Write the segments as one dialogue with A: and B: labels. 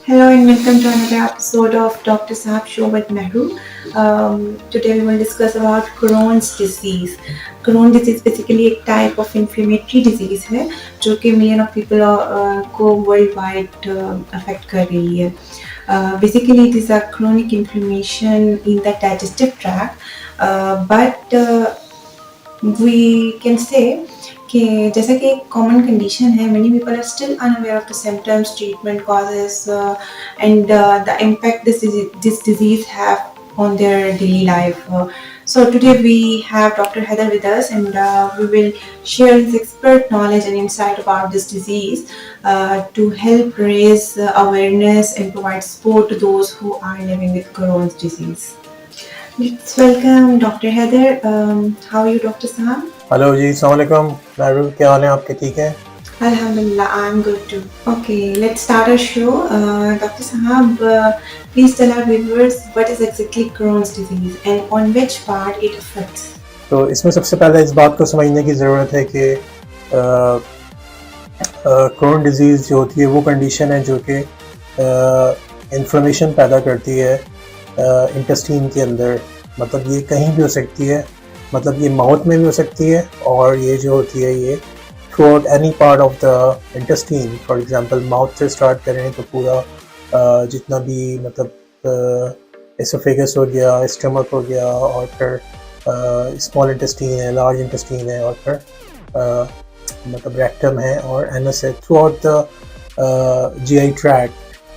A: Hello and welcome to another episode of Dr. Saab Show with Mehru. Today we will discuss about Crohn's disease. Crohn's disease basically एक type of inflammatory disease है जो कि million of people को worldwide affect कर रही है. Basically it is a chronic inflammation in the digestive tract, but we can say कि जैसा कि एक कॉमन कंडीशन है, many people are still unaware of the symptoms, treatment causes, and the impact this disease have on their daily life. So today we have Dr. Heather with us, and we will share his expert knowledge and insight about this disease to help raise awareness and provide support to those who are living with Crohn's disease. Let's welcome Dr. Heather. How are you, Dr. Saab?
B: Hello जी, अस्सलाम वालेकुम। महबूब, क्या हाल है आपके? ठीक है?
A: Alhamdulillah, I'm good too. Okay, let's start our show. Dr. Sahab, please tell our viewers what is exactly Crohn's disease and on which part it affects.
B: तो इसमें सबसे पहले इस बात को समझने की ज़रूरत है कि क्रोन डिज़ीज़ जो होती है वो कंडीशन है जो कि इन्फ्लेमेशन पैदा करती है इंटेस्टाइन के अंदर। मतलब ये कहीं भी हो सकती है, मतलब ये माउथ में भी हो सकती है और ये जो होती है ये through out any part of the intestine. For example mouth से स्टार्ट करें तो पूरा जितना भी मतलब एसोफेगस हो गया, स्टमक हो गया, और फिर स्मॉल इंटेस्टाइन है, लार्ज इंटेस्टाइन है, और फिर मतलब रेक्टम है और एनस है। Through out the GI tract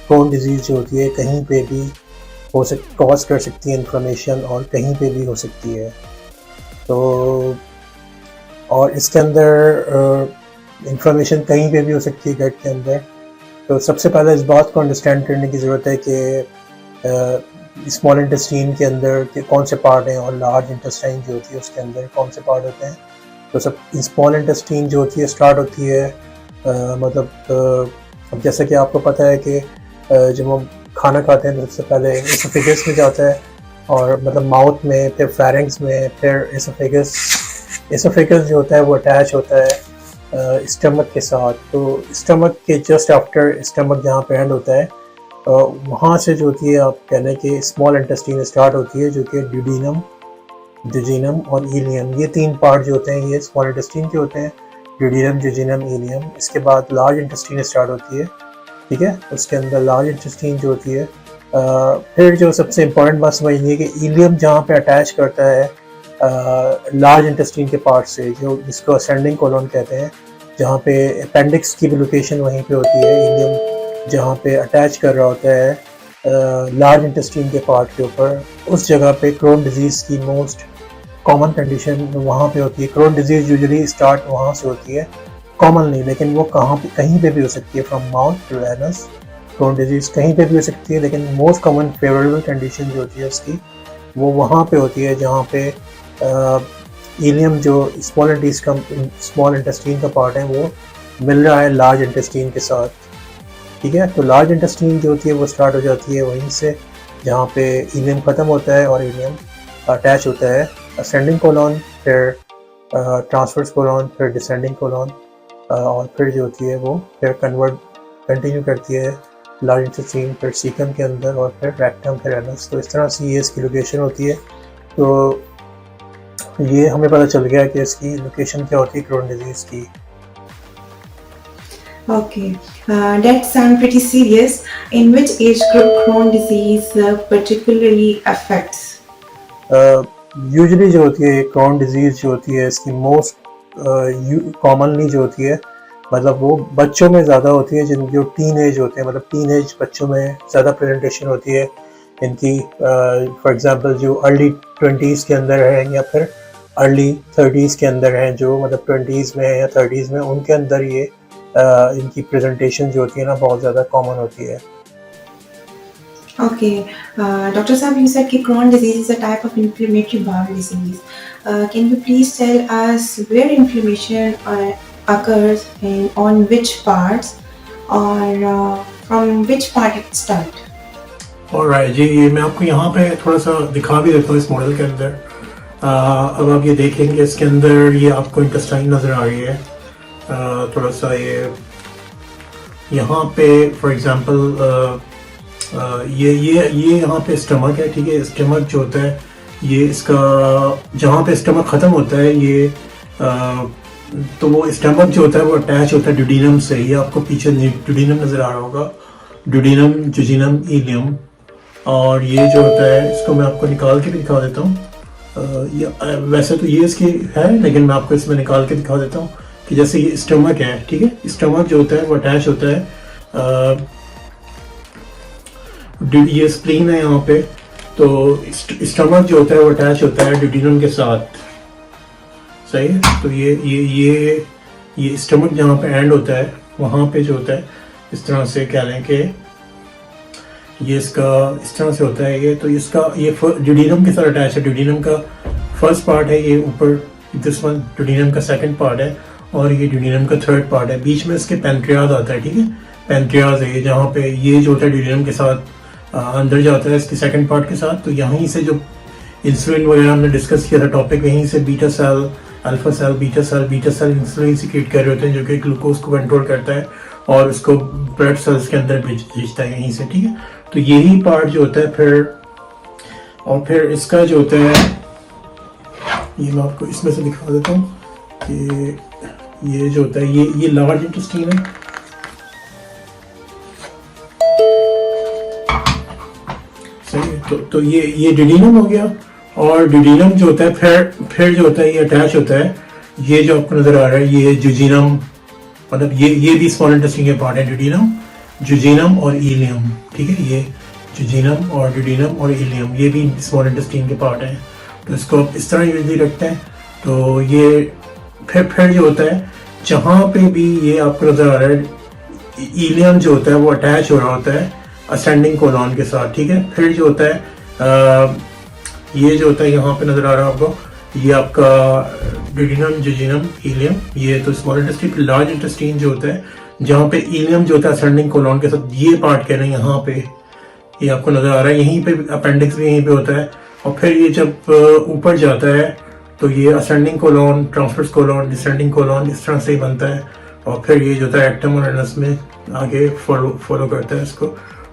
B: crown disease जो होती है कहीं पे भी कॉज कर सकती है इन्फ्लेमेशन, और कहीं पे भी हो सकती है। तो और इसके अंदर इन्फॉर्मेशन कहीं पे भी हो सकती है गट के अंदर। तो सबसे पहले इस बात को अंडरस्टैंड करने की ज़रूरत है कि स्मॉल इंटेस्टाइन के अंदर के कौन से पार्ट हैं और लार्ज इंटेस्टाइन जो होती है उसके अंदर कौन से पार्ट होते हैं। तो सब स्मॉल इंटेस्टाइन जो होती है स्टार्ट होती है मतलब अब जैसा कि आपको पता है कि जब हम खाना खाते हैं तो सबसे पहले एसोफेगस में जाता है, और मतलब माउथ में, फिर फेरिंग्स में, फिर एसोफेगस जो होता है वो अटैच होता है स्टमक के साथ। तो स्टमक के जस्ट आफ्टर स्टमक जहाँ पे एंड होता है वहाँ से जो होती है आप कहने कि स्मॉल इंटेस्टाइन स्टार्ट होती है जो कि ड्यूडेनम, जेजुनम और इलियम, ये तीन पार्ट जो होते हैं ये स्मॉल इंटेस्टाइन के होते हैं, ड्यूडेनम, जेजुनम, इलियम। इसके बाद लार्ज इंटेस्टाइन स्टार्ट होती है, ठीक है। उसके अंदर लार्ज इंटेस्टाइन जो होती है फिर जो सबसे इम्पोर्टेंट बात समझनी है कि इलियम जहाँ पे अटैच करता है लार्ज इंटेस्टाइन के पार्ट से, जो जिसको असेंडिंग कोलन कहते हैं, जहाँ पे अपेंडिक्स की भी लोकेशन वहीं पे होती है। इलियम जहाँ पे अटैच कर रहा होता है लार्ज इंटेस्टाइन के पार्ट के ऊपर, उस जगह पे क्रोन डिजीज़ की मोस्ट कॉमन कंडीशन वहाँ पे होती है। क्रोन डिजीज़ यूजुअली स्टार्ट वहाँ से होती है, कॉमन नहीं, लेकिन वो कहीं पे भी हो सकती है, from mouth to anus. Crohn disease कहीं पे भी हो सकती है, लेकिन मोस्ट कॉमन फेवरेबल कंडीशन जो होती है उसकी वो वहाँ पे होती है जहाँ पे इलियम जो स्मॉल इंटेस्टाइन का पार्ट है वो मिल रहा है लार्ज इंटेस्टाइन के साथ, ठीक है। तो लार्ज इंटेस्टाइन जो होती है वो स्टार्ट हो जाती है वहीं से जहाँ पे इलियम ख़त्म होता है और इलियम अटैच होता है असेंडिंग कोलन, फिर ट्रांसवर्स कोलन, फिर डिसेंडिंग कोलन, और फिर जो होती है वो फिर कंटिन्यू करती है लार्ज इंटेस्टाइन, फिर सीकम के अंदर, और फिर रेक्टम, फिर एनस। तो इस तरह से ये इसकी लोकेशन होती है। तो ये हमें पता चल गया कि इसकी लोकेशन क्या होती है क्रोन डिजीज़ की।
A: Okay, that sounds pretty serious. In which age group Crohn's disease particularly affects?
B: Usually जो होती है क्रोन डिजीज़ जो होती है इसकी मोस्ट कॉमनली जो होती है मतलब वो बच्चों में ज़्यादा होती है, जो टीन एज होते हैं, मतलब टीन एज बच्चों में ज़्यादा प्रेजेंटेशन होती है इनकी। फॉर एग्जांपल जो अर्ली 20s के अंदर हैं या फिर अर्ली 30s के अंदर हैं, जो मतलब 20s में या 30s में, उनके अंदर ये इनकी प्रेजेंटेशन जो होती है ना बहुत ज़्यादा कॉमन होती है।
A: Okay, Dr. Saab, you said that Crohn's disease is a type of inflammatory bowel disease. Can you please tell us where inflammation occurs and on which parts, or from which part it starts?
C: Alright जी, ये मैं आपको यहाँ पे थोड़ा सा दिखा भी देता हूँ इस मॉडल के अंदर। अब आप ये देखेंगे इसके अंदर ये आपको इंटेस्टाइन नज़र आ रही है। थोड़ा सा ये यहाँ पे फॉर एग्जांपल ये यहाँ पे स्टमक है, ठीक है। स्टमक जो होता है ये इसका जहाँ पे स्टमक ख़त्म होता है ये तो वो स्टमक जो होता है वो अटैच होता है ड्यूडेनम से। ये आपको पीछे ड्यूडेनम नज़र आ रहा होगा, ड्यूडेनम, जुजिनम, इलियम। और ये जो होता है इसको मैं आपको निकाल के भी दिखा देता हूँ। वैसे तो ये इसकी है, लेकिन मैं आपको इसमें निकाल के दिखा देता हूँ कि जैसे ये स्टमक है, ठीक है। स्टमक जो होता है वो अटैच होता है, ये स्प्लीन है यहाँ पे। तो स्टमक जो होता है वो अटैच होता है ड्यूडेनम के साथ, सही है। तो ये स्टमक जहाँ पे एंड होता है वहाँ पे जो होता है इस तरह से कह लें कि ये इसका इस तरह से होता है ये। तो इसका ये ड्यूडेनम के साथ अटैच है। ड्यूडेनम का फर्स्ट पार्ट है ये ऊपर, दिस वन ड्यूडेनम का सेकंड पार्ट है, और ये ड्यूडेनम का थर्ड पार्ट है। बीच में इसके पैंक्रियाज आता है, ठीक है। पैंक्रियाज है जहाँ पे ये जो होता है ड्यूडेनम के साथ अंदर जाता है इसके सेकंड पार्ट के साथ। तो यहीं से जो इंसुलिन वगैरह हमने डिस्कस किया था टॉपिक, यहीं से beta cell, alpha cell, beta cell insulin secrete कर रहे होते हैं जो कि ग्लूकोज को कंट्रोल करता है और उसको ब्लड सेल्स के अंदर भेजता है यहीं से, ठीक है। तो यही पार्ट जो होता है फिर इसका जो होता है ये मैं आपको इसमें से दिखा देता हूँ कि ये जो होता है ये लार्ज इंटेस्टाइन है। सही। तो ये ड्यूडेनम हो गया। और ड्यूडेनम जो होता है फिर जो होता है ये अटैच होता है, ये जो आपको नजर आ रहा है ये जुजिनम, मतलब ये भी स्मॉल इंटेस्टाइन के पार्ट है, ड्यूडेनम, जुजिनम और इलियम, ठीक है। ये जुजिनम और ड्यूडेनम और इलियम ये भी स्मॉल इंटेस्टाइन के पार्ट हैं। तो इसको आप इस तरह यूजली रखते हैं। तो ये फिर जो होता है जहाँ पे भी ये आपको नजर आ रहा है इलियम जो होता है वो अटैच हो रहा होता है असेंडिंग कोलॉन के साथ, ठीक है। फिर जो होता है ये जो होता है यहाँ पे नजर आ रहा है आपको, ये आपका ड्यूडेनम, जुजिनम, इलियम, ये तो स्मॉल इंटेस्टाइन। लार्ज इंटेस्टाइन जो होता है जहाँ पे इलियम जो होता है असेंडिंग कोलॉन के साथ, ये पार्ट कह रहे हैं यहाँ पे, ये आपको नजर आ रहा है। यहीं पे अपेंडिक्स भी यहीं पे होता है। और फिर ये जब ऊपर जाता है तो ये ascending colon, transverse colon, descending colon इस तरह से ही बनता है। और फिर ये जो होता है एक्टम और एनस में आगे फॉलो करता है इसको।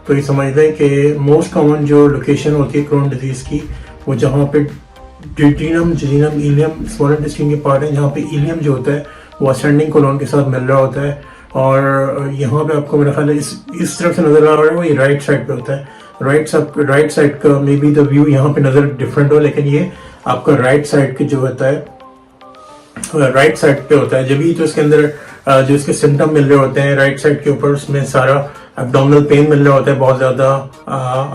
C: तो ये समझ लें कि मोस्ट कॉमन जो लोकेशन होती है क्रोन डिजीज की वो जहाँ पे ड्यूडेनम, जुजिनम, इलियम स्मॉल इंटेस्टाइन के पार्ट है, जहाँ पे इलियम जो होता है वो असेंडिंग कोलॉन के साथ मिल रहा होता है। और यहाँ पे आपको मेरा ख्याल है इस तरफ से नजर आ रहा है वो ये राइट साइड पे होता है। राइट साइड का मे बी द व्यू यहाँ पे नजर डिफरेंट हो, लेकिन ये आपका राइट साइड के जो होता है राइट साइड पे होता है। जब भी तो इसके अंदर जो इसके सिम्टम मिल रहे होते हैं राइट साइड के ऊपर, उसमें सारा एब्डोमिनल पेन मिल रहा होता है, बहुत ज्यादा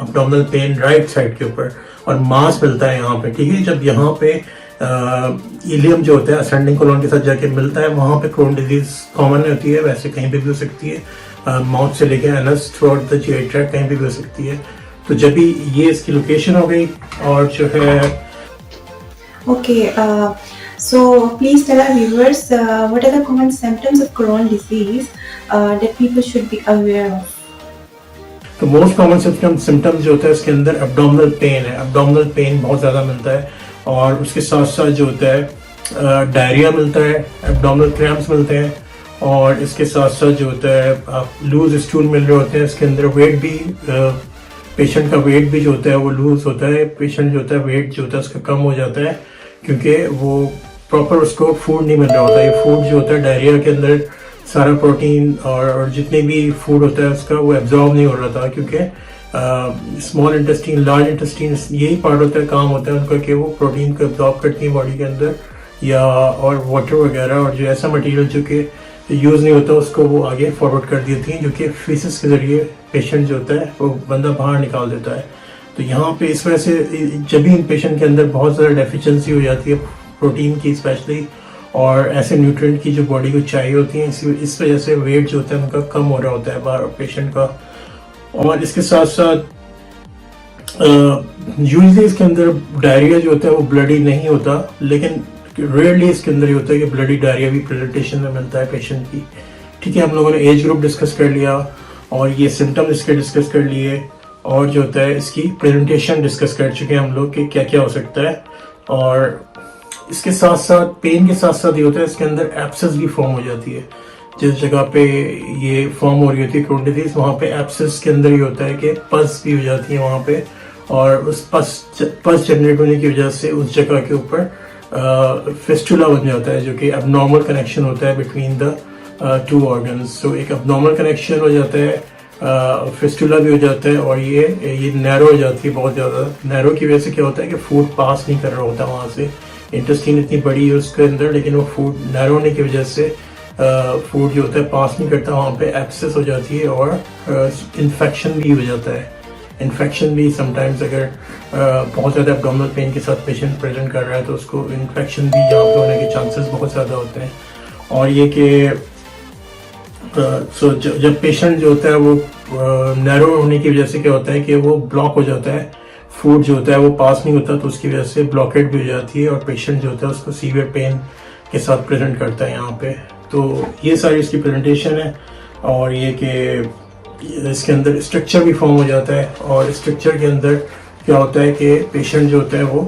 C: एब्डोमिनल पेन राइट साइड के ऊपर, और मास मिलता है यहाँ पे, ठीक है। जब यहाँ पे इलियम जो होता है असेंडिंग कोलॉन के साथ जाके मिलता है वहाँ पे क्रोन डिजीज कॉमन होती है। वैसे कहीं पे भी हो सकती है, माउथ से लेकर anus through out the GI tract कहीं पे भी हो सकती है। तो जब भी ये इसकी लोकेशन हो गई और जो है
A: Okay, so please tell our viewers what are the common symptoms of Crohn's disease that people should be aware of.
C: तो मोस्ट कॉमन सिम्टम जो होता है इसके अंदर एब्डोमिनल पेन है। एब्डोमिनल पेन बहुत ज़्यादा मिलता है और उसके साथ साथ जो होता है डायरिया मिलता है, एब्डोमिनल क्रैम्प्स मिलते हैं, और इसके साथ साथ जो होता है आप लूज स्टूल मिल रहे होते हैं। इसके अंदर वेट भी पेशेंट का वेट भी जो होता है वो लूज होता है। पेशेंट जो होता है वेट जो होता है उसका कम हो जाता है क्योंकि वो प्रॉपर उसको फूड नहीं मिल रहा होता। ये फूड जो होता है डायरिया के अंदर सारा प्रोटीन और जितने भी फूड होता है उसका वो एब्जॉर्ब नहीं हो रहा था, क्योंकि स्मॉल इंटेस्टाइन, लार्ज इंटेस्टाइन यही पार्ट होता है, काम होता है उनका कि वो प्रोटीन को एब्जॉर्ब करती है बॉडी के अंदर, या और वाटर वगैरह, और जो ऐसा मटेरियल जो कि यूज़ नहीं होता उसको वो आगे फॉरवर्ड कर देती हैं, जो कि फीसिस के ज़रिए पेशेंट जो होता है वो बंदा बाहर निकाल देता है। तो यहाँ पे इस वजह से जब भी इन पेशेंट के अंदर बहुत ज़्यादा डेफिशिएंसी हो जाती है प्रोटीन की स्पेशली, और ऐसे न्यूट्रिएंट की जो बॉडी को चाहिए होती है, इस वजह से वेट जो होता है उनका कम हो रहा होता है बाहर पेशेंट का। और इसके साथ साथ यूजली इसके अंदर डायरिया जो होता है वो ब्लडी नहीं होता, लेकिन रेयरली इसके अंदर ये होता है कि ब्लडी डायरिया भी प्रेजेंटेशन में मिलता है पेशेंट की। ठीक है, हम लोगों ने एज ग्रुप डिस्कस कर लिया और ये सिम्टम इसके डिस्कस कर लिए, और जो होता है इसकी प्रेजेंटेशन डिस्कस कर चुके हैं हम लोग कि क्या क्या हो सकता है। और इसके साथ साथ पेन के साथ साथ ये होता है इसके अंदर एब्सेस भी फॉर्म हो जाती है। जिस जगह पे ये फॉर्म हो रही होती है क्रोन डिजीज, वहाँ पे एब्सेस के अंदर ये होता है कि पस भी हो जाती है वहाँ पे, और उस पस जनरेट होने की वजह से उस जगह के ऊपर फिस्टुला बन जाता है, जो कि अबनॉर्मल कनेक्शन होता है बिटवीन द टू ऑर्गन्स। तो एक अबनॉर्मल कनेक्शन हो जाता है, फिस्टुला भी हो जाता है, और ये नैरो हो जाती है बहुत ज़्यादा। नैरो की वजह से क्या होता है कि फूड पास नहीं कर रहा होता वहाँ से, इंटेस्टाइन इतनी बड़ी है उसके अंदर, लेकिन वो फूड नैरो होने की वजह से फूड जो होता है पास नहीं करता, वहाँ पे एब्सेस हो जाती है और इन्फेक्शन भी हो जाता है। इन्फेक्शन भी समटाइम्स अगर बहुत ज़्यादा एब्डोमिनल पेन के साथ पेशेंट प्रेजेंट कर रहा है तो उसको इन्फेक्शन भी यहाँ पे होने के चांसेस बहुत ज़्यादा होते हैं। और ये कि जब पेशेंट जो होता है वो नैरो होने की वजह से क्या होता है कि वो ब्लॉक हो जाता है, फूड जो होता है वो पास नहीं होता, तो उसकी वजह से ब्लॉकेट भी हो जाती है और पेशेंट जो होता है उसको सीवियर पेन के साथ प्रेजेंट करता है यहाँ पे। तो ये सारी इसकी प्रेजेंटेशन है, और ये कि इसके अंदर स्ट्रक्चर भी फॉर्म हो जाता है, और स्ट्रक्चर के अंदर क्या होता है कि पेशेंट जो होता है वो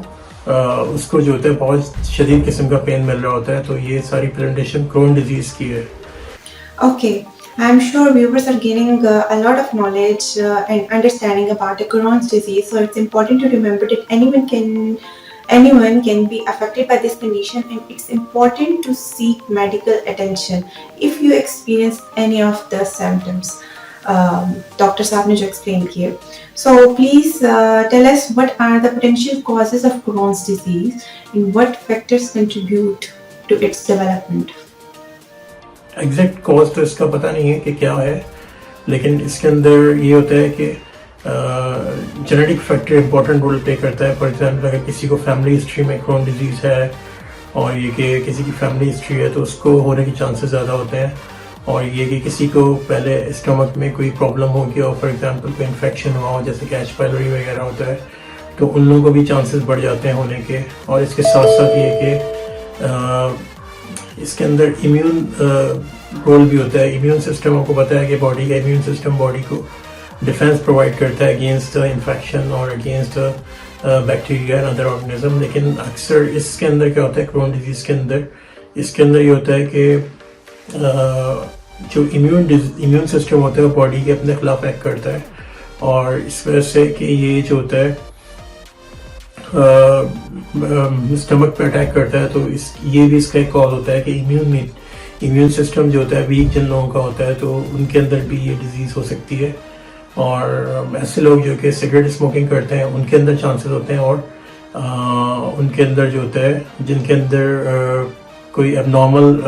C: उसको जो होता है बहुत शदीद किस्म का पेन मिल रहा होता है। तो ये सारी प्रेजेंटेशन क्रोन डिजीज़ की है।
A: Okay, I'm sure viewers are gaining a lot of knowledge and understanding about the Crohn's disease. So it's important to remember that anyone can be affected by this condition, and it's important to seek medical attention if you experience any of the symptoms. Dr. Saab ne jo explain kiye. So please tell us what are the potential causes of Crohn's disease and what factors contribute to its development.
C: Exact cause तो इसका पता नहीं है कि क्या है, लेकिन इसके अंदर ये होता है कि genetic factor important role play करता है। फॉर एग्जांपल अगर किसी को फैमिली हिस्ट्री में क्रोन डिजीज़ है, और ये कि किसी की फैमिली हिस्ट्री है, तो उसको होने के चांसेस ज़्यादा होते हैं। और ये कि किसी को पहले स्टमक में कोई प्रॉब्लम हो गया हो, फॉर एग्जांपल कोई इन्फेक्शन हुआ हो जैसे कि एच पाइलोरी वगैरह होता है, तो उन लोगों को भी चांसेस बढ़ जाते हैं होने के। और इसके साथ साथ ये कि इसके अंदर इम्यून रोल भी होता है। इम्यून सिस्टम, आपको पता है कि बॉडी का इम्यून सिस्टम बॉडी को डिफेंस प्रोवाइड करता है अगेंस्ट इन्फेक्शन और against bacteria and other organism. लेकिन अक्सर इसके अंदर क्या होता है क्रोन डिजीज़ के अंदर, इसके अंदर ये होता है कि जो इम्यून सिस्टम होता है वो बॉडी के अपने खिलाफ एक्ट करता है, और इस वजह से कि ये जो होता है स्टमक पे अटैक करता है। तो ये भी इसका एक कॉज होता है कि इम्यून सिस्टम जो होता है वीक जिन लोगों का होता है, तो उनके अंदर भी ये डिजीज़ हो सकती है। और ऐसे लोग जो कि सिगरेट स्मोकिंग करते हैं उनके अंदर चांसेस होते हैं, और उनके अंदर जो होता है जिनके अंदर कोई एबनॉर्मल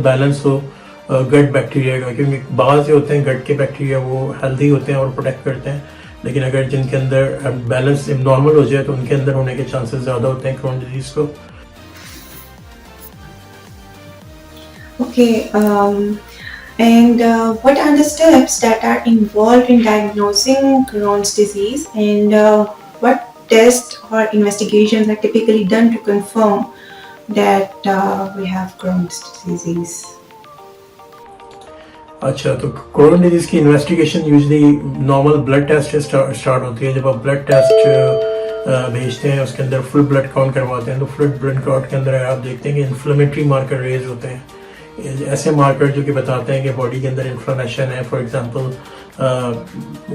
C: बैलेंस हो गट बैक्टीरिया का, क्योंकि बाहर से होते हैं गट के बैक्टीरिया वो हेल्दी होते हैं और प्रोटेक्ट करते हैं, लेकिन अगर जिनके अंदर बैलेंस नॉर्मल हो जाए तो उनके अंदर होने के चांसेस ज़्यादा होते हैं क्रोन डिजीज़ को।
A: Okay, and what are the steps that are involved in diagnosing Crohn's disease, and what tests or investigations are typically done to confirm that we have Crohn's disease?
C: अच्छा, तो Crohn disease की investigation usually normal blood test से start होती है। जब आप blood test भेजते हैं उसके अंदर फुल ब्लड काउंट करवाते हैं, तो फुल ब्लड काउंट के अंदर आप देखते हैं कि इन्फ्लेमेटरी मार्कर रेज होते हैं, ऐसे मार्कर जो कि बताते हैं कि बॉडी के अंदर इन्फ्लेमेशन है। For example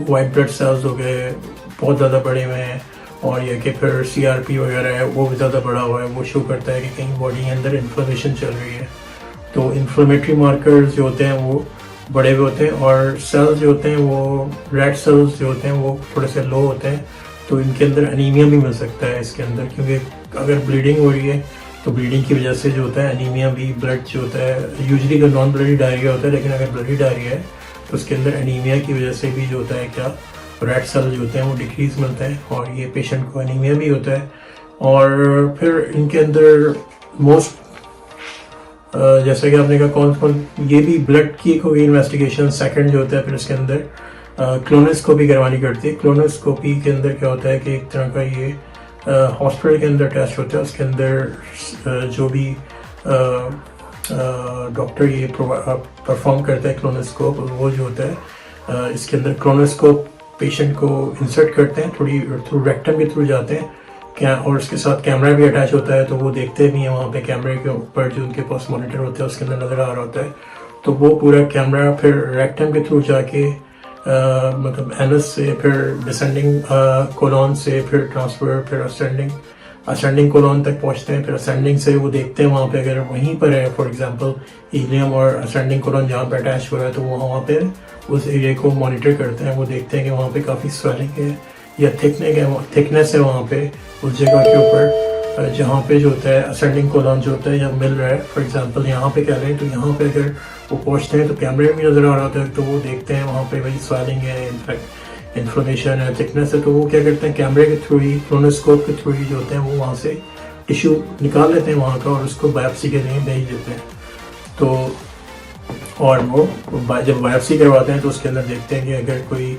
C: white blood cells हो गए बहुत ज़्यादा बड़े हुए हैं, और ये कि फिर CRP वगैरह है वो भी ज़्यादा बड़ा हुआ है, वो शो करता है कि कहीं बॉडी के अंदर इन्फ्लेमेशन चल रही है। तो इन्फ्लेमेटरी मार्कर्स जो होते हैं वो बड़े हुए होते हैं, और सेल्स जो होते हैं वो रेड सेल्स जो होते हैं वो थोड़े से लो होते हैं, तो इनके अंदर अनीमिया भी मिल सकता है इसके अंदर, क्योंकि अगर ब्लीडिंग हो रही है तो ब्लीडिंग की वजह से जो होता है अनीमिया भी, ब्लड जो होता है यूजली का नॉन ब्लडी डायरिया होता है, लेकिन अगर ब्लडी डायरिया है तो उसके अंदर अनीमिया की वजह से भी जो होता है क्या रेड सेल जो होते हैं वो डिक्रीज मिलता है, और ये पेशेंट को अनीमिया भी होता है। और फिर इनके अंदर मोस्ट जैसे कि आपने कहा कौन ये भी ब्लड की कोई इन्वेस्टिगेशन सेकंड जो होता है, फिर इसके अंदर क्लोनोस्कोपी करवानी पड़ती है। क्लोनोस्कोपी के अंदर क्या होता है कि एक तरह का ये हॉस्पिटल के अंदर टेस्ट होता है, उसके अंदर जो भी डॉक्टर ये परफॉर्म करता है क्लोनोस्कोप, वो जो होता है इसके अंदर क्लोनोस्कोप पेशेंट को इंसर्ट करते हैं, थोड़ी थ्रू रेक्टम के थ्रू जाते हैं, और उसके साथ कैमरा भी अटैच होता है, तो वो देखते भी हैं वहाँ पे कैमरे के ऊपर जो उनके पास मॉनिटर होता है उसके अंदर नज़र आ रहा होता है। तो वो पूरा कैमरा फिर रेक्टम के थ्रू जाके मतलब एनस से फिर डिसेंडिंग कोलॉन से फिर ट्रांसफर, फिर असेंडिंग कोलॉन तक पहुँचते हैं। फिर असेंडिंग से वो देखते हैं वहाँ पे अगर वहीं पर है फॉर एग्जांपल इलियम और असेंडिंग कोलॉन जहाँ पे अटैच हो रहा है, तो वो वहाँ पे उस एरिया को मॉनिटर करते हैं। वो देखते हैं कि वहाँ पे काफ़ी स्वेलिंग है या थिकनेस है वहाँ पे उस जगह के ऊपर जहाँ पे जो होता है असेंडिंग कोलॉन जो होता है या मिल रहा है। फॉर एग्जांपल यहाँ पे कह रहे हैं, तो यहाँ पे अगर वो पहुँचते हैं तो कैमरे में नज़र आ रहा होता है, तो वो देखते हैं वहाँ पे भाई स्वेलिंग है, इनफैक्ट इन्फ्लेमेशन है, थिकनेस है। तो वो क्या करते हैं कैमरे के थ्रू ही, क्रोनोस्कोप के थ्रू ही जो होते हैं वो वहाँ से टिश्यू निकाल लेते हैं वहाँ का और उसको बायोप्सी के लिए भेज देते हैं। तो और वो जब बायोप्सी करवाते हैं तो उसके अंदर देखते हैं कि अगर कोई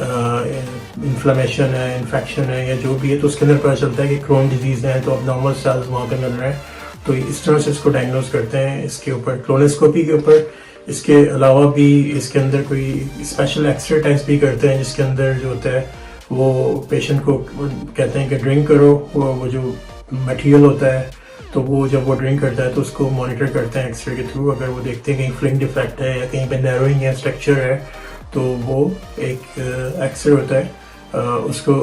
C: इन्फ्लेमेशन है, इन्फेक्शन है या जो भी है, तो उसके अंदर पता चलता है कि क्रोन डिजीज़ है, तो अब नॉर्मल सेल्स वहाँ पे मिल रहे हैं। तो इस तरह से इसको डायग्नोज करते हैं इसके ऊपर क्लोनोस्कोपी के ऊपर। इसके अलावा भी इसके अंदर कोई स्पेशल एक्सरे टेस्ट भी करते हैं जिसके अंदर जो होता है वो पेशेंट को कहते हैं कि ड्रिंक करो, वो जो मटेरियल होता है तो वो जब वो ड्रिंक करता है तो उसको मॉनिटर करते हैं एक्सरे के थ्रू। अगर वो देखते हैं कहीं फ्लिंग डिफेक्ट है या कहीं पे नैरोइंग है, स्ट्रक्चर है, तो वो एक एक्सरे होता है उसको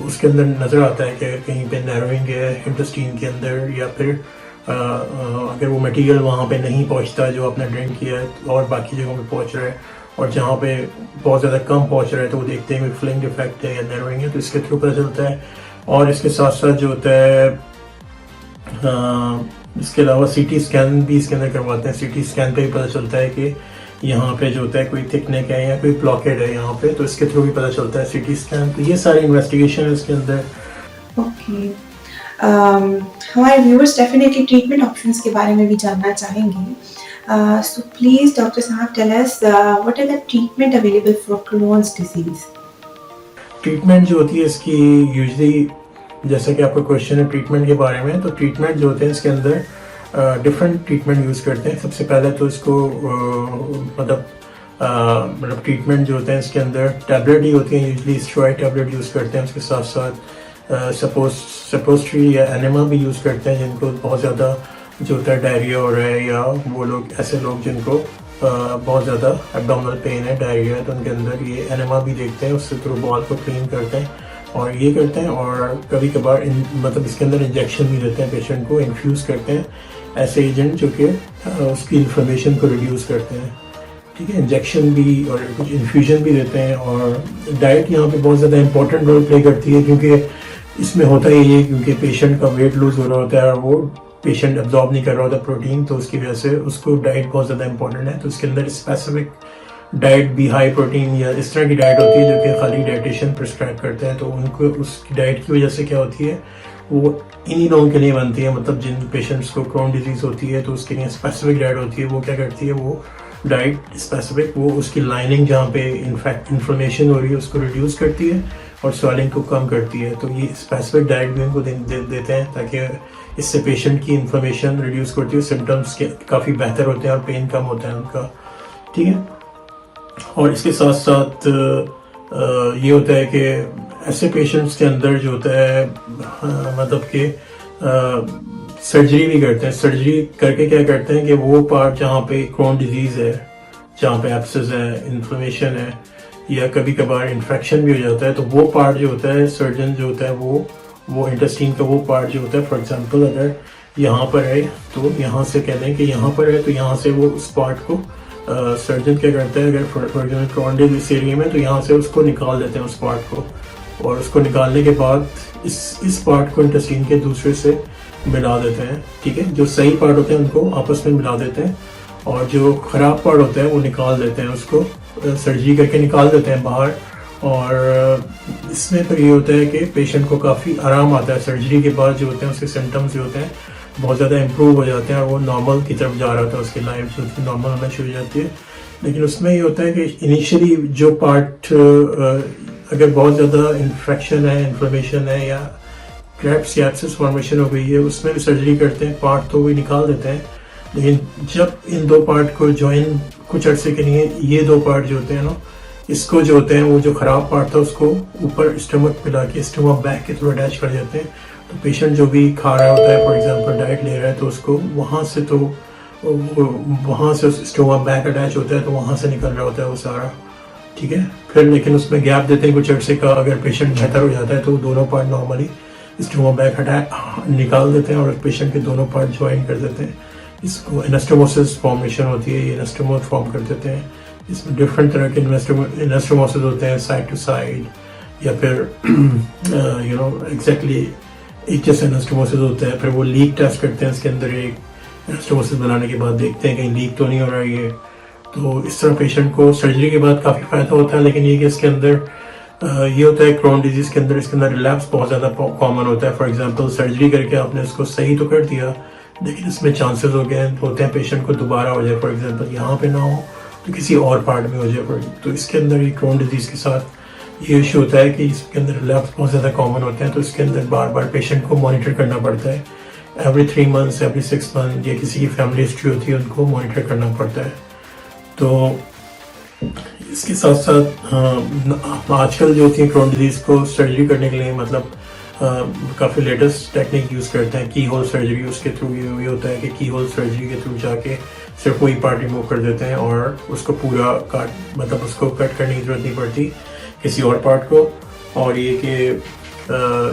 C: उसके अंदर नज़र आता है कि कहीं पे नैरोइंग है इंटेस्टाइन के अंदर, या फिर अगर वो मटेरियल वहाँ पे नहीं पहुँचता जो आपने ड्रिंक किया है और बाकी जगहों पे पहुँच रहा है, और जहाँ पे बहुत ज़्यादा कम पहुँच रहा है तो वो देखते हैं कि फ्लिंग डिफेक्ट है या नैरोइंग है, तो इसके थ्रू पता चलता है। और इसके साथ साथ जो होता है इसके अलावा सीटी स्कैन भी इसके अंदर करवाते हैं। सीटी स्कैन पे भी पता चलता है कि यहाँ पे जो होता है कोई थिकनेक है या कोई ब्लॉकेड है यहाँ पे, तो इसके थ्रू भी पता चलता है सीटी स्कैन। तो ये सारी इन्वेस्टिगेशन है इसके अंदर।
A: ओके, हमारे व्यूअर्स डेफिनेटली ट्रीटमेंट ऑप्शंस के बारे में भी जानना चाहेंगे। सो प्लीज डॉक्टर साहब tell us what are the treatment available for Crohn's disease.
C: Treatment जो होती है इसकी यूजुअली, जैसे कि आपका क्वेश्चन है ट्रीटमेंट के बारे में, तो ट्रीटमेंट जो होते हैं इसके अंदर डिफरेंट ट्रीटमेंट यूज़ करते हैं। सबसे पहले तो इसको मतलब ट्रीटमेंट जो होते हैं इसके अंदर टैबलेट ही होती है, यूजुअली स्टेरॉइड टैबलेट यूज़ करते हैं। उसके साथ साथ सपोजिटरी या एनेमा भी यूज़ करते हैं जिनको बहुत ज़्यादा जो होता है डायरिया हो रहा है, या वो लोग ऐसे लोग जिनको बहुत ज़्यादा एब्डोमिनल पेन है, डायरिया है, तो उनके अंदर ये एनेमा भी देखते हैं, उससे थ्रू बॉल को क्लीन करते हैं और ये करते हैं। और कभी कभार मतलब इसके अंदर इंजेक्शन भी देते हैं, पेशेंट को इन्फ्यूज़ करते हैं ऐसे एजेंट जो कि उसकी इन्फ्लेमेशन को रिड्यूस करते हैं। ठीक है, इंजेक्शन भी और कुछ इन्फ्यूजन भी देते हैं। और डाइट यहाँ पे बहुत ज़्यादा इंपॉर्टेंट रोल प्ले करती है, क्योंकि इसमें होता ही है क्योंकि पेशेंट का वेट लूज हो रहा होता है और वो पेशेंट एब्जॉर्ब नहीं कर रहा होता प्रोटीन, तो उसकी वजह से उसको डाइट बहुत ज़्यादा इंपॉर्टेंट है। तो इसके अंदर स्पेसिफिक डाइट भी हाई प्रोटीन या इस तरह की डाइट होती है जो कि खाली डाइटिशियन प्रिस्क्राइब करते हैं। तो उनको उसकी डाइट की वजह से क्या होती है, वो इन्हीं लोगों के लिए बनती है। मतलब जिन पेशेंट्स को क्रोन डिजीज़ होती है तो उसके लिए स्पेसिफिक डाइट होती है। वो क्या करती है, वो डाइट स्पेसिफिक वो उसकी लाइनिंग जहाँ पे इनफैक्ट इन्फ्लेमेशन हो रही है उसको रिड्यूस करती है और स्वेलिंग को कम करती है। तो ये स्पेसिफिक डाइट भी उनको देते हैं ताकि इससे पेशेंट की इन्फ्लेमेशन रिड्यूस करती है, सिम्टम्स के काफ़ी बेहतर होते हैं और पेन कम होता है उनका। ठीक है, और इसके साथ साथ ये होता है कि ऐसे पेशेंट्स के अंदर जो होता है मतलब कि सर्जरी भी करते हैं। सर्जरी करके क्या करते हैं कि वो पार्ट जहाँ पे क्रोन डिजीज़ है, जहाँ पे एब्सेस है, इन्फ्लेमेशन है या कभी कभार इन्फेक्शन भी हो जाता है, तो वो पार्ट जो होता है सर्जन जो होता है वो इंटेस्टाइन का वो पार्ट जो होता है, फॉर एग्जांपल अगर यहाँ पर है तो यहाँ से कह दें कि यहाँ पर है, तो यहाँ से वो उस पार्ट को सर्जन क्या करता है, अगर फॉर एग्जाम्पल क्रोन डिजीज इस एरिया में, तो यहाँ से उसको निकाल देते हैं उस पार्ट को, और उसको निकालने के बाद इस पार्ट को इंटेस्टाइन के दूसरे से मिला देते हैं। ठीक है, जो सही पार्ट होते हैं उनको आपस में मिला देते हैं और जो ख़राब पार्ट होता है वो निकाल देते हैं, उसको सर्जरी करके निकाल देते हैं बाहर। और इसमें फिर ये होता है कि पेशेंट को काफ़ी आराम आता है। सर्जरी के बाद जो होते हैं उसके सिम्टम्स जो होते हैं बहुत ज़्यादा इम्प्रूव हो जाते हैं और वो नॉर्मल की तरफ जा रहा होता है, उसकी लाइफ जो उसकी नॉर्मल होना शुरू हो जाती है। लेकिन उसमें ये होता है कि इनिशियली जो पार्ट अगर बहुत ज़्यादा इन्फेक्शन है, इन्फ्लेमेशन है या क्रैप्स या एब्सेस फॉर्मेशन हो गई है, उसमें भी सर्जरी करते हैं, पार्ट तो भी निकाल देते हैं। लेकिन जब इन दो पार्ट को जॉइन कुछ अर्से के लिए ये दो पार्ट जो होते हैं ना, इसको जो होते हैं वो जो ख़राब पार्ट था उसको ऊपर स्टमक पे ला के स्टमक बैक के थ्रू अटैच कर देते हैं। तो पेशेंट जो भी खा रहा होता है, फॉर एग्जांपल डाइट ले रहा है, तो उसको वहाँ से स्टमक बैक अटैच होता है, तो वहाँ से निकल रहा होता है वो सारा, ठीक है। फिर लेकिन उसमें गैप देते हैं कुछ अर्से का, अगर पेशेंट बेहतर हो जाता है तो दोनों part normally stomach back attach निकाल देते हैं और पेशेंट के दोनों पार्ट ज्वाइन कर देते हैं। इसको एनास्टोमोसिस फॉर्मेशन होती है, ये एनास्टोमोस फॉर्म कर देते हैं। इसमें डिफरेंट तरह के एनास्टोमोसिस होते हैं, साइड टू साइड या फिर एग्जैक्टली एक जैसे एनास्टोमोसिस होता है। फिर वो लीक टेस्ट करते हैं इसके अंदर, एक एनास्टोमोसिस बनाने के बाद देखते हैं कहीं लीक तो नहीं हो रहा है ये। तो इस तरह पेशेंट को सर्जरी के बाद काफ़ी फ़ायदा होता है। लेकिन ये कि इसके अंदर ये होता है क्रोन डिजीज़ के अंदर, इसके अंदर रिलैप्स बहुत ज़्यादा कॉमन होता है। फॉर एग्जांपल सर्जरी करके आपने उसको सही तो कर दिया, लेकिन इसमें चांसेस होते हैं पेशेंट को दोबारा हो जाए, फॉर एग्जांपल यहाँ पे ना हो तो किसी और पार्ट में हो जाए। तो इसके अंदर ये क्रोन डिजीज़ के साथ ये इशू होता है कि इसके अंदर रिलैप्स बहुत ज़्यादा कॉमन होते हैं। तो इसके अंदर बार बार पेशेंट को मॉनिटर करना पड़ता है, एवरी 3 मंथ्स, एवरी 6 मंथ, या किसी की फैमिली हिस्ट्री होती है उनको मॉनिटर करना पड़ता है। तो इसके साथ साथ आजकल जो होती है क्रोन डिजीज़ को सर्जरी करने के लिए मतलब काफ़ी लेटेस्ट टेक्निक यूज़ करते हैं, की होल सर्जरी। उसके थ्रू ये होता है कि की होल सर्जरी के थ्रू जाके सिर्फ वही पार्ट रिमूव कर देते हैं और उसको पूरा मतलब उसको कट करने की ज़रूरत नहीं पड़ती किसी और पार्ट को। और ये कि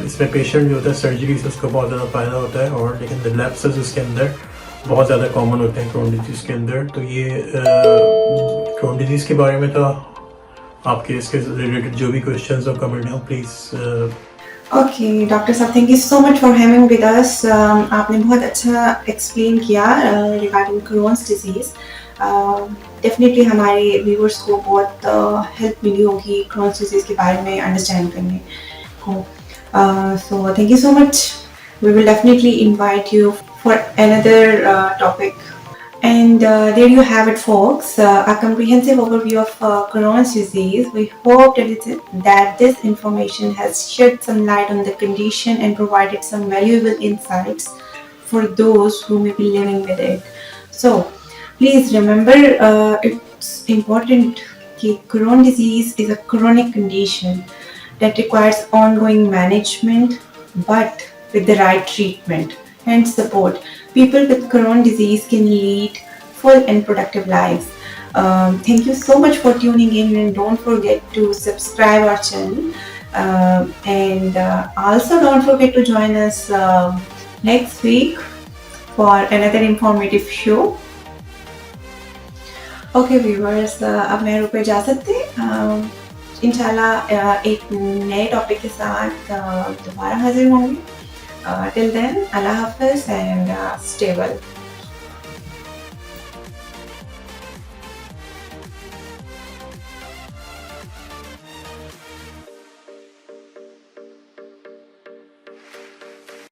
C: इसमें पेशेंट जो होता है सर्जरी से उसको बहुत ज़्यादा फ़ायदा होता है। और लेकिन रिलैप्सेस इसके अंदर बहुत ज़्यादा कॉमन होते हैं क्रोन डिजीज़ के अंदर। तो ये क्रोन डिजीज़ के बारे में तो आपके इसके रिलेटेड जो भी क्वेश्चंस और कमेंट हो प्लीज़।
A: ओके डॉक्टर साहब, thank you so much for having with us. आपने बहुत अच्छा एक्सप्लेन किया रिगार्डिंग क्रोन्स डिजीज़। डेफिनेटली हमारे व्यूअर्स को बहुत हेल्प मिली होगी क्रोन्स डिजीज़ के बारे में अंडरस्टैंड करने को। So thank you so much. We will definitely invite you for another topic. And there you have it, folks. A comprehensive overview of Crohn's disease. We hope that this information has shed some light on the condition and provided some valuable insights for those who may be living with it. So, please remember, it's important that Crohn's disease is a chronic condition that requires ongoing management, but with the right treatment and support, people with Crohn's disease can lead full and productive lives. Thank you so much for tuning in, and don't forget to subscribe our channel. And also don't forget to join us next week for another informative show. Okay viewers, अब मैं रुक पे जा सकते इंशाल्लाह एक नए topic के साथ दोबारा हाजिर होंगे। Till then, Allah Hafiz and stay well.